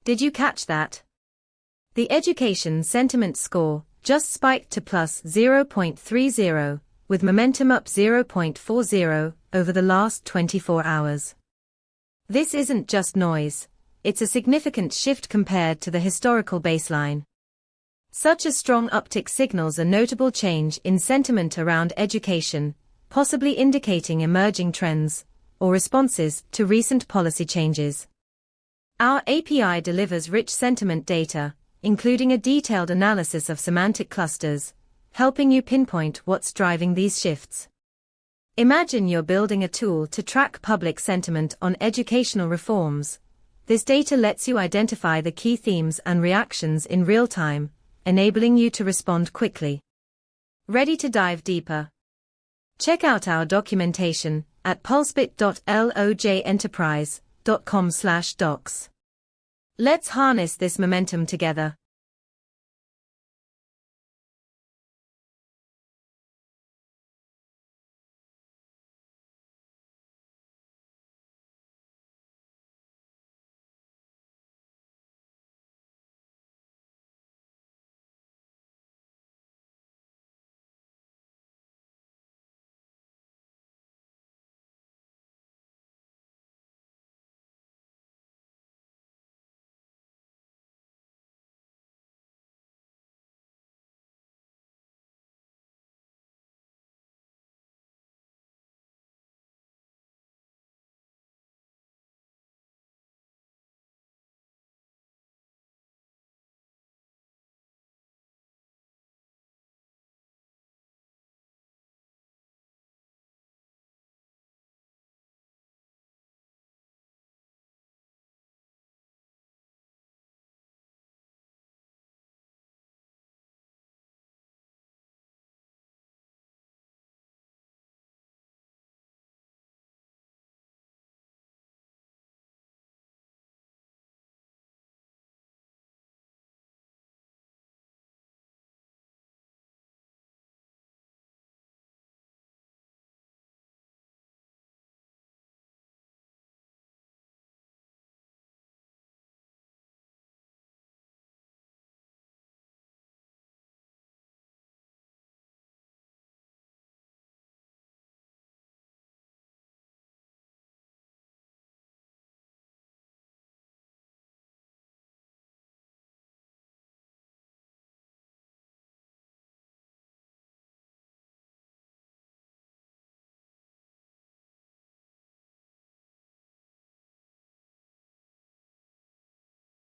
Did you catch that? The education sentiment score just spiked to plus 0.30, with momentum up 0.40 over the last 24 hours. This isn't just noise, it's a significant shift compared to the historical baseline. Such a strong uptick signals a notable change in sentiment around education, possibly indicating emerging trends or responses to recent policy changes. Our API delivers rich sentiment data, including a detailed analysis of semantic clusters, helping you pinpoint what's driving these shifts. Imagine you're building a tool to track public sentiment on educational reforms. This data lets you identify the key themes and reactions in real time, enabling you to respond quickly. Ready to dive deeper? Check out our documentation at pulsebit.lojenterprise.com/docs. Let's harness this momentum together.